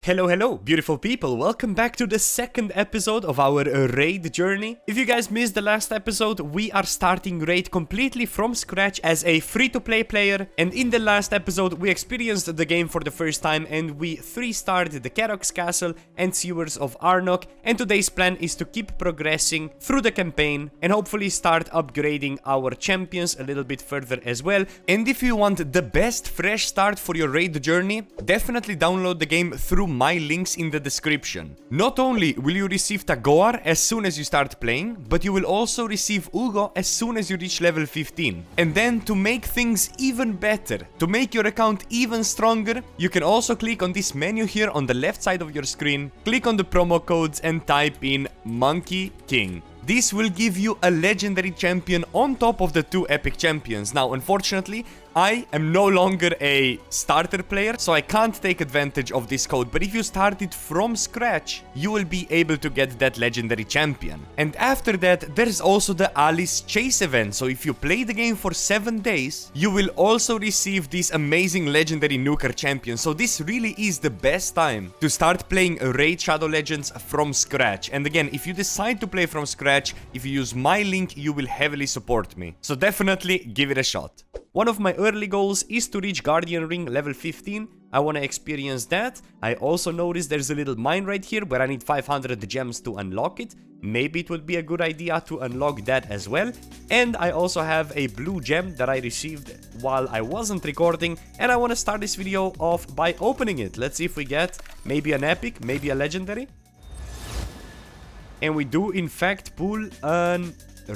Hello, beautiful people. Welcome back to the second episode of our raid journey. If you guys missed the last episode, we are starting raid completely from scratch as a free-to-play player. And in the last episode, we experienced the game for the first time and we 3-starred the Karoq's Castle and Sewers of Arnok. And today's plan is to keep progressing through the campaign and hopefully start upgrading our champions a little bit further as well. And if you want the best fresh start for your raid journey, definitely download the game through my links in the description. Not only will you receive Tagoar as soon as you start playing, but you will also receive Ugo as soon as you reach level 15. And then to make things even better, to make your account even stronger, you can also click on this menu here on the left side of your screen, click on the promo codes and type in Monkey King. This will give you a legendary champion on top of the 2 epic champions. Now, unfortunately, I am no longer a starter player, so I can't take advantage of this code. But if you start it from scratch, you will be able to get that legendary champion. And after that, there's also the Alice Chase event. So if you play the game for 7 days, you will also receive this amazing legendary nuker champion. So this really is the best time to start playing Raid Shadow Legends from scratch. And again, if you decide to play from scratch, if you use my link, you will heavily support me. So definitely give it a shot. One of my early goals is to reach Guardian Ring level 15. I want to experience that. I also noticed there's a little mine right here where I need 500 gems to unlock it. Maybe it would be a good idea to unlock that as well. And I also have a blue gem that I received while I wasn't recording. And I want to start this video off by opening it. Let's see if we get maybe an epic, maybe a legendary. And we do in fact pull a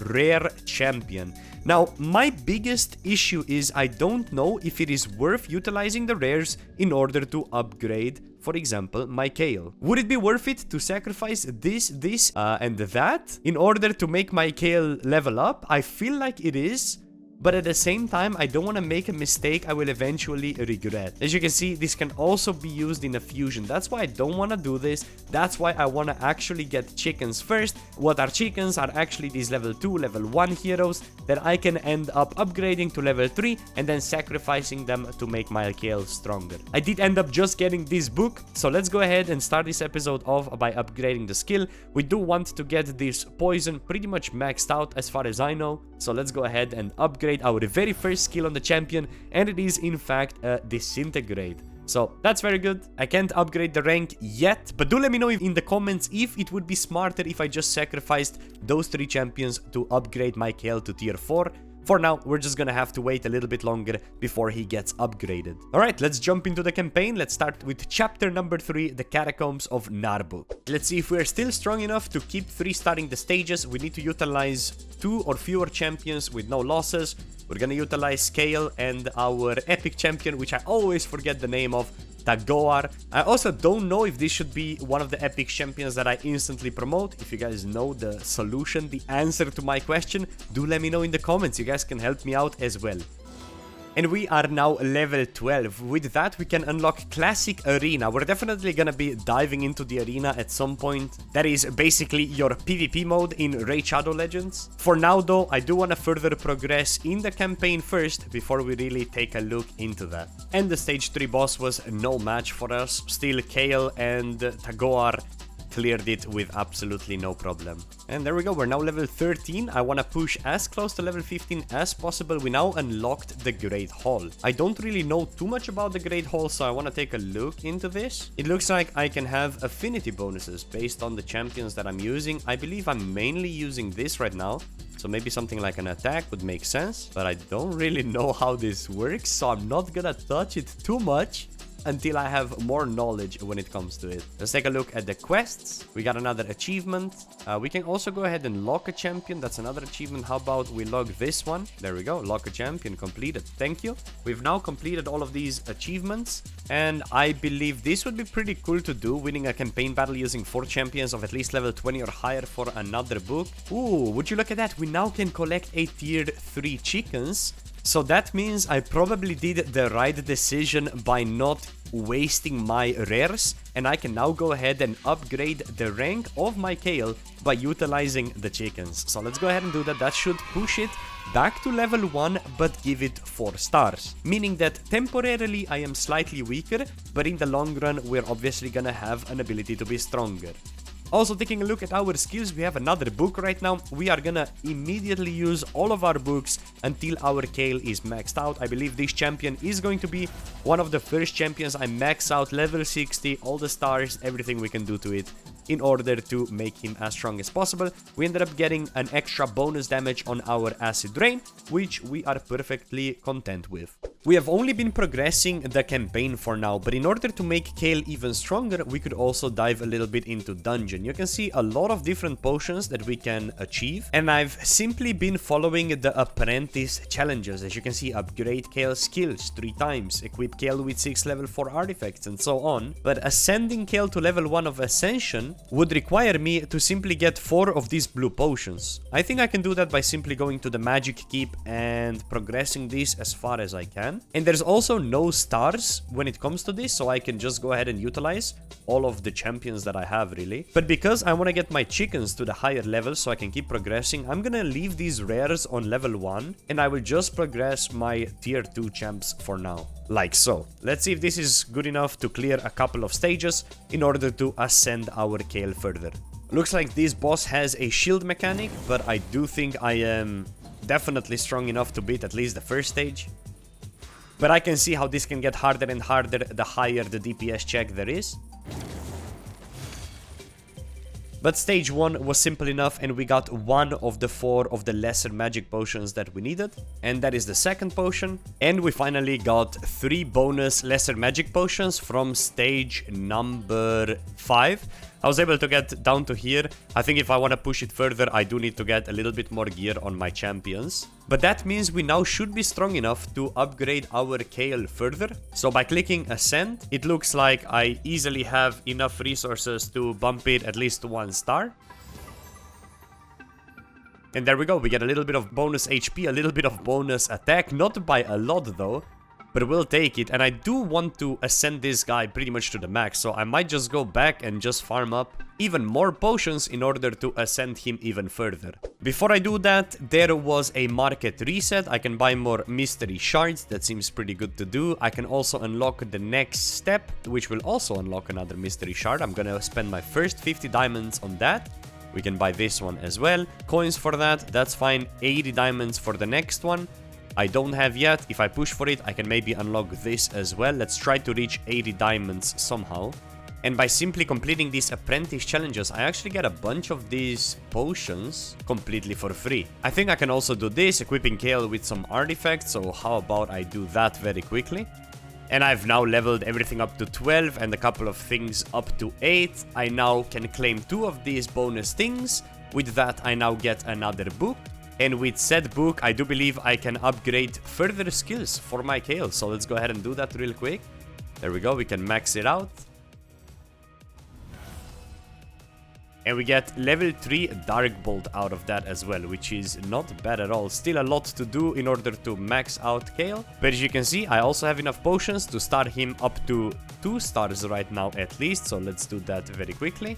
rare champion. Now, my biggest issue is I don't know if it is worth utilizing the rares in order to upgrade, for example, my KAEL. Would it be worth it to sacrifice this, and that in order to make my KAEL level up? I feel like it is. But at the same time, I don't want to make a mistake I will eventually regret. As you can see, this can also be used in a fusion. That's why I don't want to do this. That's why I want to actually get chickens first. What are chickens are actually these level 2, level 1 heroes that I can end up upgrading to level 3 and then sacrificing them to make my KAEL stronger. I did end up just getting this book, so let's go ahead and start this episode off by upgrading the skill. We do want to get this poison pretty much maxed out as far as I know. So let's go ahead and upgrade our very first skill on the champion, and it is in fact a disintegrate. So that's very good. I can't upgrade the rank yet, but do let me know in the comments if it would be smarter if I just sacrificed those 3 champions to upgrade my KAEL to tier 4. For now, we're just gonna have to wait a little bit longer before he gets upgraded. Alright, let's jump into the campaign. Let's start with chapter number 3, the Catacombs of Narbu. Let's see if we're still strong enough to keep 3-starring the stages. We need to utilize 2 or fewer champions with no losses. We're gonna utilize KAEL and our epic champion, which I always forget the name of, Tagoar. I also don't know if this should be one of the epic champions that I instantly promote. If you guys know the solution, the answer to my question, do let me know in the comments. You guys can help me out as well. And we are now level 12. With that, we can unlock Classic Arena. We're definitely gonna be diving into the arena at some point. That is basically your PvP mode in Raid Shadow Legends. For now, though, I do want to further progress in the campaign first before we really take a look into that. And the stage 3 boss was no match for us. Still, KAEL and Tagoar cleared it with absolutely no problem. And there we go, we're now level 13. I want to push as close to level 15 as possible. We now unlocked the Great Hall. I don't really know too much about the Great Hall, so I want to take a look into this. It looks like I can have affinity bonuses based on the champions that I'm using. I believe I'm mainly using this right now, so maybe something like an attack would make sense, but I don't really know how this works, so I'm not gonna touch it too much until I have more knowledge when it comes to it. Let's take a look at the quests. We got another achievement. We can also go ahead and lock a champion. That's another achievement. How about we log this one? There we go. Lock a champion completed. Thank you. We've now completed all of these achievements. And I believe this would be pretty cool to do, winning a campaign battle using 4 champions of at least level 20 or higher for another book. Ooh, would you look at that? We now can collect a tier 3 chickens. So that means I probably did the right decision by not wasting my rares and I can now go ahead and upgrade the rank of my KAEL by utilizing the chickens. So let's go ahead and do that. That should push it back to level 1, but give it 4 stars. Meaning that temporarily I am slightly weaker, but in the long run we're obviously gonna have an ability to be stronger. Also, taking a look at our skills, we have another book right now. We are gonna immediately use all of our books until our KAEL is maxed out. I believe this champion is going to be one of the first champions I max out level 60, all the stars, everything we can do to it in order to make him as strong as possible. We ended up getting an extra bonus damage on our acid rain, which we are perfectly content with. We have only been progressing the campaign for now, but in order to make KAEL even stronger, we could also dive a little bit into dungeon. You can see a lot of different potions that we can achieve, and I've simply been following the apprentice challenges. As you can see, upgrade KAEL skills 3 times, equip KAEL with 6 level 4 artifacts, and so on. But ascending KAEL to level 1 of Ascension would require me to simply get 4 of these blue potions. I think I can do that by simply going to the magic keep and progressing this as far as I can. And there's also no stars when it comes to this, so I can just go ahead and utilize all of the champions that I have, really. But because I want to get my chickens to the higher level so I can keep progressing, I'm gonna leave these rares on level 1, and I will just progress my tier 2 champs for now. Like so. Let's see if this is good enough to clear a couple of stages in order to ascend our KAEL further. Looks like this boss has a shield mechanic, but I do think I am definitely strong enough to beat at least the first stage. But I can see how this can get harder and harder the higher the DPS check there is. But stage 1 was simple enough, and we got 1 of the 4 of the lesser magic potions that we needed. And that is the second potion. And we finally got 3 bonus lesser magic potions from stage number 5. I was able to get down to here. I think if I want to push it further, I do need to get a little bit more gear on my champions. But that means we now should be strong enough to upgrade our KAEL further. So by clicking Ascend, it looks like I easily have enough resources to bump it at least to 1 star. And there we go, we get a little bit of bonus HP, a little bit of bonus attack, not by a lot though. But we'll take it, and I do want to ascend this guy pretty much to the max, so I might just go back and just farm up even more potions in order to ascend him even further. Before I do that, there was a market reset. I can buy more mystery shards, that seems pretty good to do. I can also unlock the next step, which will also unlock another mystery shard. I'm gonna spend my first 50 diamonds on that. We can buy this one as well. Coins for that, that's fine. 80 diamonds for the next one. I don't have yet. If I push for it, I can maybe unlock this as well. Let's try to reach 80 diamonds somehow. And by simply completing these apprentice challenges, I actually get a bunch of these potions completely for free. I think I can also do this, equipping KAEL with some artifacts, so how about I do that very quickly. And I've now leveled everything up to 12 and a couple of things up to 8. I now can claim 2 of these bonus things. With that, I now get another book. And with said book, I do believe I can upgrade further skills for my KAEL. So let's go ahead and do that real quick. There we go, we can max it out. And we get level 3 Dark Bolt out of that as well, which is not bad at all. Still a lot to do in order to max out KAEL. But as you can see, I also have enough potions to start him up to 2 stars right now at least. So let's do that very quickly.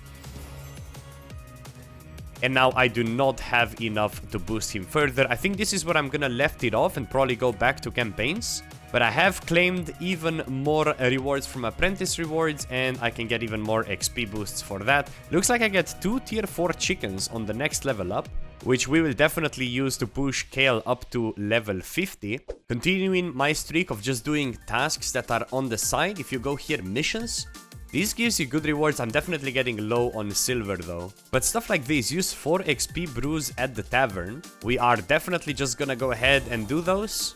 And now I do not have enough to boost him further. I think this is where I'm gonna left it off and probably go back to campaigns. But I have claimed even more rewards from apprentice rewards, and I can get even more XP boosts for that. Looks like I get 2 tier 4 chickens on the next level up, which we will definitely use to push KAEL up to level 50. Continuing my streak of just doing tasks that are on the side. If you go here, missions, this gives you good rewards. I'm definitely getting low on silver though. But stuff like this, use 4 XP brews at the tavern. We are definitely just gonna go ahead and do those,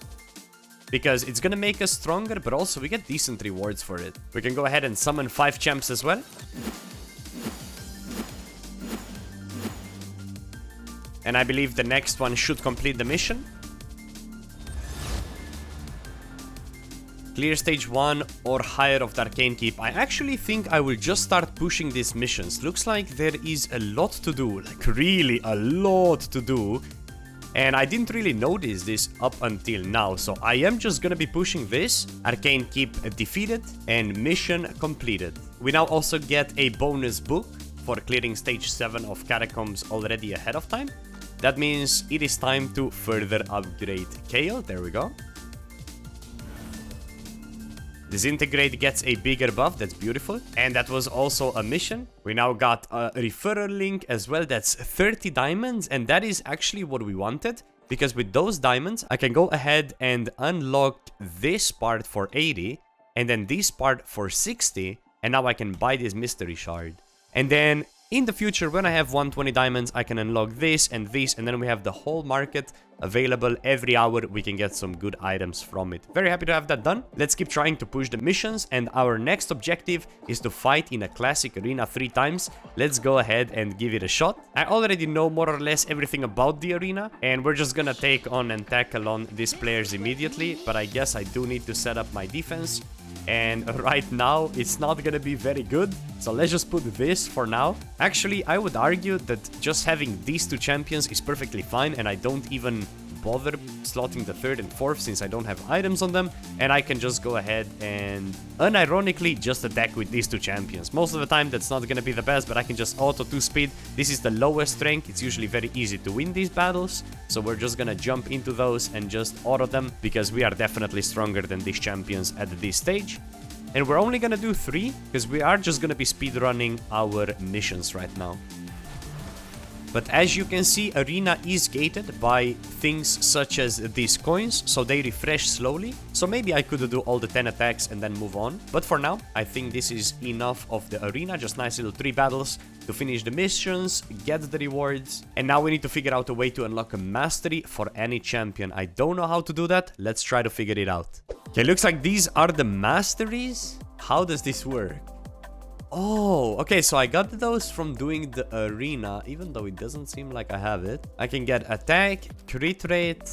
because it's gonna make us stronger, but also we get decent rewards for it. We can go ahead and summon 5 champs as well. And I believe the next one should complete the mission. Clear stage 1 or higher of the Arcane Keep. I actually think I will just start pushing these missions. Looks like there is a lot to do, like really a lot to do. And I didn't really notice this up until now, so I am just gonna be pushing this. Arcane Keep defeated and mission completed. We now also get a bonus book for clearing stage 7 of Catacombs already ahead of time. That means it is time to further upgrade KAEL. There we go. Disintegrate gets a bigger buff. That's beautiful. And that was also a mission. We now got a referral link as well. That's 30 diamonds. And that is actually what we wanted. Because with those diamonds, I can go ahead and unlock this part for 80. And then this part for 60. And now I can buy this mystery shard. And then in the future, when I have 120 diamonds, I can unlock this. And then we have the whole market available. Every hour we can get some good items from it. Very happy to have that done. Let's keep trying to push the missions, and our next objective is to fight in a classic arena 3 times. Let's go ahead and give it a shot. I already know more or less everything about the arena, and we're just gonna take on and tackle on these players immediately, but I guess I do need to set up my defense. And right now, it's not gonna be very good. So let's just put this for now. Actually, I would argue that just having these 2 champions is perfectly fine. And I don't even bother slotting the 3rd and 4th since I don't have items on them. And I can just go ahead and unironically just attack with these 2 champions. Most of the time, that's not gonna be the best, but I can just auto 2 speed. This is the lowest rank. It's usually very easy to win these battles. So we're just gonna jump into those and just auto them because we are definitely stronger than these champions at this stage. And we're only gonna do 3 because we are just gonna be speedrunning our missions right now. But as you can see, arena is gated by things such as these coins, so they refresh slowly. So maybe I could do all the 10 attacks and then move on. But for now, I think this is enough of the arena. Just nice little 3 battles to finish the missions, get the rewards. And now we need to figure out a way to unlock a mastery for any champion. I don't know how to do that. Let's try to figure it out. Okay, looks like these are the masteries. How does this work? Oh, okay, so I got those from doing the arena, even though it doesn't seem like I have it. I can get attack, crit rate.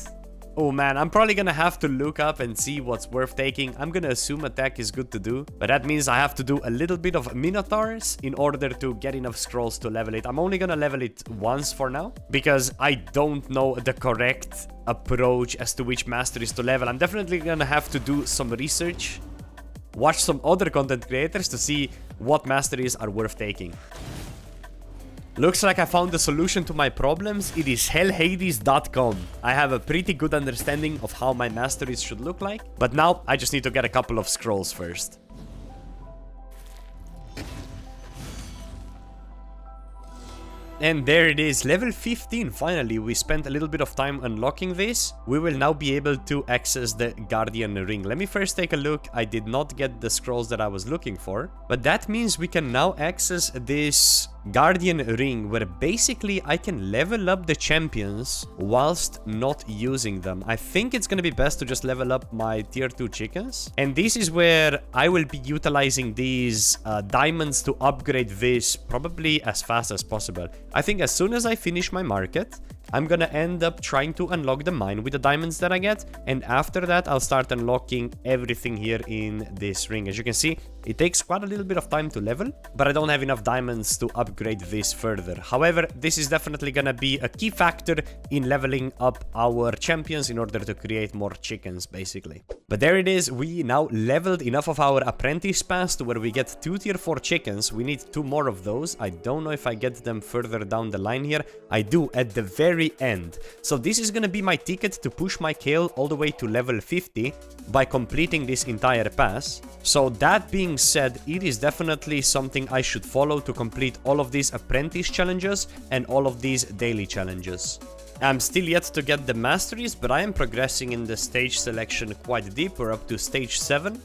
Oh man, I'm probably gonna have to look up and see what's worth taking. I'm gonna assume attack is good to do, but that means I have to do a little bit of minotaurs in order to get enough scrolls to level it. I'm only gonna level it once for now, because I don't know the correct approach as to which masteries to level. I'm definitely gonna have to do some research, watch some other content creators to see what masteries are worth taking. Looks like I found the solution to my problems. It is hellhades.com. I have a pretty good understanding of how my masteries should look like, but now I just need to get a couple of scrolls first. And there it is, level 15, finally. We spent a little bit of time unlocking this. We will now be able to access the Guardian Ring. Let me first take a look. I did not get the scrolls that I was looking for, but that means we can now access this Guardian Ring, where basically I can level up the champions whilst not using them. I think it's gonna be best to just level up my tier 2 chickens. And this is where I will be utilizing these diamonds to upgrade this probably as fast as possible. I think as soon as I finish my market, I'm gonna end up trying to unlock the mine with the diamonds that I get, and after that I'll start unlocking everything here in this ring. As you can see, it takes quite a little bit of time to level, but I don't have enough diamonds to upgrade this further. However, this is definitely gonna be a key factor in leveling up our champions in order to create more chickens, basically. But there it is, we now leveled enough of our apprentice pass to where we get 2 tier 4 chickens. We need 2 more of those. I don't know if I get them further down the line here. I do at the very end. So this is gonna be my ticket to push my KAEL all the way to level 50 by completing this entire pass. So that being said, it is definitely something I should follow to complete all of these apprentice challenges and all of these daily challenges. I'm still yet to get the masteries, but I am progressing in the stage selection quite deep. We're up to stage 7.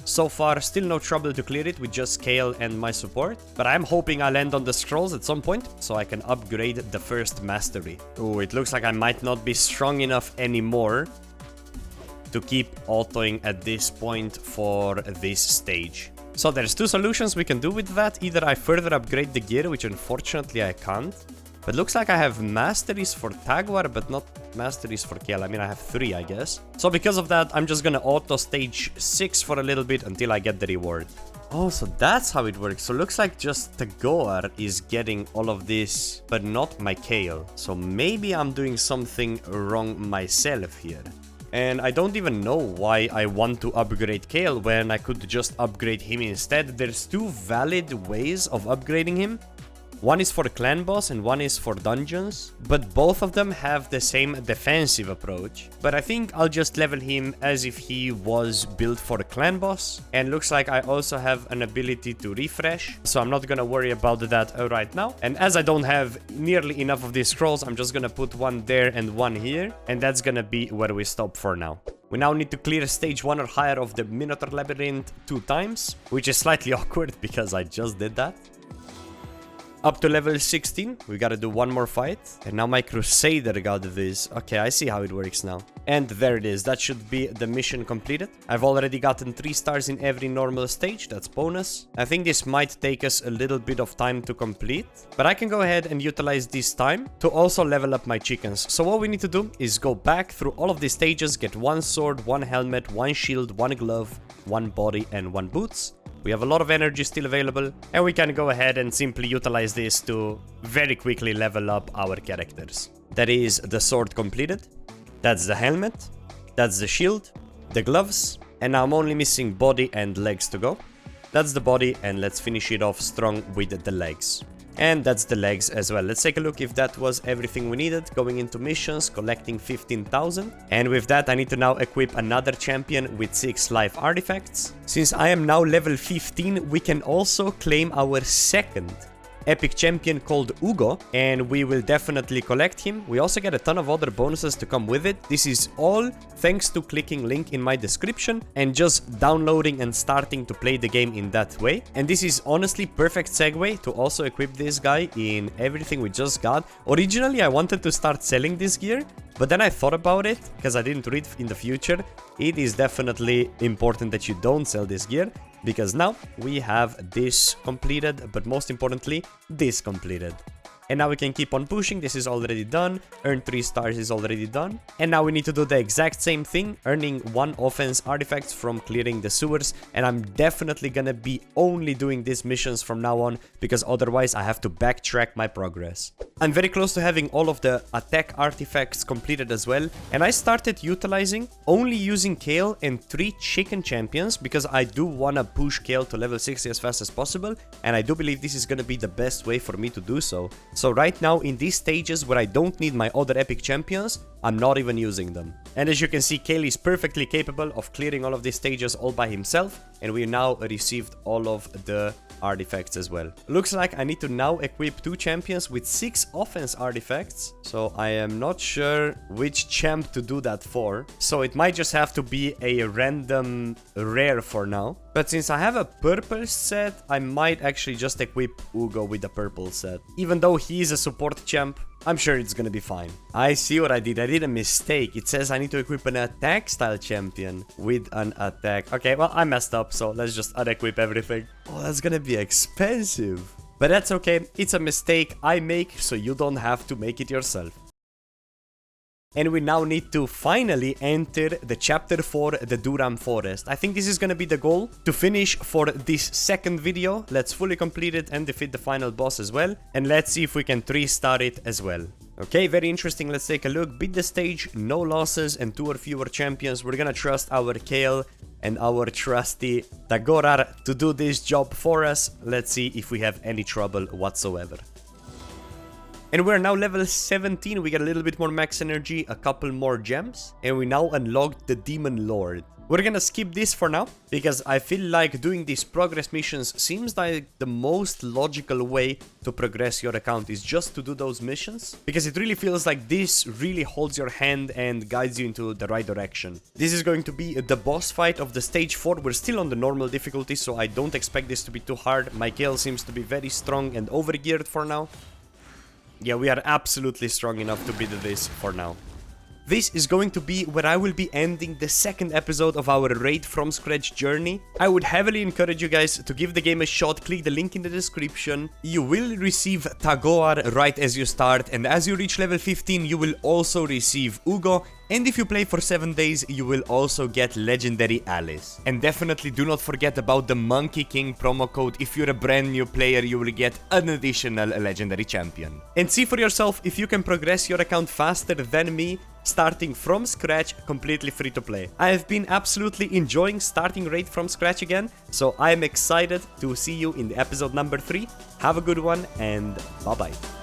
So far, still no trouble to clear it with just KAEL and my support, but I'm hoping I'll land on the scrolls at some point so I can upgrade the first mastery. Oh, it looks like I might not be strong enough anymore to keep autoing at this point for this stage. So there's 2 solutions we can do with that. Either I further upgrade the gear, which unfortunately I can't, but looks like I have masteries for Tagwar, but not masteries for KAEL. I mean, I have 3, I guess. So because of that, I'm just gonna auto stage 6 for a little bit until I get the reward. Oh, so that's how it works. So looks like just Tagwar is getting all of this, but not my KAEL. So maybe I'm doing something wrong myself here. And I don't even know why I want to upgrade KAEL when I could just upgrade him instead. There's two valid ways of upgrading him. One is for clan boss and one is for dungeons, but both of them have the same defensive approach. But I think I'll just level him as if he was built for a clan boss. And looks like I also have an ability to refresh, so I'm not gonna worry about that right now. And as I don't have nearly enough of these scrolls, I'm just gonna put one there and one here, and that's gonna be where we stop for now. We now need to clear stage 1 or higher of the Minotaur Labyrinth 2 times, which is slightly awkward because I just did that. Up to level 16, we gotta do one more fight. And now my Crusader got this. Okay, I see how it works now. And there it is, that should be the mission completed. I've already gotten 3 stars in every normal stage, that's bonus. I think this might take us a little bit of time to complete, but I can go ahead and utilize this time to also level up my chickens. So what we need to do is go back through all of these stages, get 1 sword, 1 helmet, 1 shield, 1 glove, 1 body and 1 boots. We have a lot of energy still available, and we can go ahead and simply utilize this to very quickly level up our characters. That is the sword completed, that's the helmet, that's the shield, the gloves, and now I'm only missing body and legs to go. That's the body, and let's finish it off strong with the legs. And that's the legs as well. Let's take a look if that was everything we needed. Going into missions, collecting 15,000. And with that, I need to now equip another champion with 6 life artifacts. Since I am now level 15, we can also claim our second epic champion called Ugo, and we will definitely collect him. We also get a ton of other bonuses to come with it. This is all thanks to clicking link in my description and just downloading and starting to play the game in that way. And this is honestly perfect segue to also equip this guy in everything we just got. Originally I wanted to start selling this gear, but then I thought about it because I didn't read in the future. It is definitely important that you don't sell this gear, because now we have this completed, but most importantly, this completed. And now we can keep on pushing. This is already done. Earn 3 stars is already done. And now we need to do the exact same thing, earning 1 offense artifacts from clearing the sewers. And I'm definitely gonna be only doing these missions from now on, because otherwise I have to backtrack my progress. I'm very close to having all of the attack artifacts completed as well. And I started utilizing only using KAEL and 3 chicken champions, because I do wanna push KAEL to level 60 as fast as possible. And I do believe this is gonna be the best way for me to do so. So right now in these stages where I don't need my other epic champions, I'm not even using them. And as you can see, KAEL is perfectly capable of clearing all of these stages all by himself, and we now received all of the artifacts as well. Looks like I need to now equip 2 champions with 6 offense artifacts, so I am not sure which champ to do that for. So it might just have to be a random rare for now. But since I have a purple set, I might actually just equip Ugo with the purple set. Even though he is a support champ, I'm sure it's gonna be fine. I see what I did. I did a mistake. It says I need to equip an attack style champion with an attack. Okay, well, I messed up, so let's just unequip everything. Oh, that's gonna be expensive. But that's okay. It's a mistake I make, so you don't have to make it yourself. And we now need to finally enter the chapter 4, the Duram Forest. I think this is gonna be the goal to finish for this second video. Let's fully complete it and defeat the final boss as well. And let's see if we can 3-star it as well. Okay, very interesting. Let's take a look. Beat the stage, no losses, and 2 or fewer champions. We're gonna trust our KAEL and our trusty Tagorar to do this job for us. Let's see if we have any trouble whatsoever. And we're now level 17, we get a little bit more max energy, a couple more gems, and we now unlocked the Demon Lord. We're gonna skip this for now, because I feel like doing these progress missions seems like the most logical way to progress your account is just to do those missions, because it really feels like this really holds your hand and guides you into the right direction. This is going to be the boss fight of the stage 4. We're still on the normal difficulty, so I don't expect this to be too hard. My KAEL seems to be very strong and overgeared for now. Yeah, we are absolutely strong enough to beat this for now. This is going to be where I will be ending the second episode of our Raid from Scratch journey. I would heavily encourage you guys to give the game a shot. Click the link in the description. You will receive Tagoar right as you start, and as you reach level 15 you will also receive Ugo. And if you play for 7 days, you will also get Legendary Alice. And definitely do not forget about the Monkey King promo code. If you're a brand new player, you will get an additional Legendary Champion. And see for yourself if you can progress your account faster than me starting from scratch, completely free to play. I have been absolutely enjoying starting Raid from scratch again, so I am excited to see you in the episode number 3. Have a good one, and bye bye.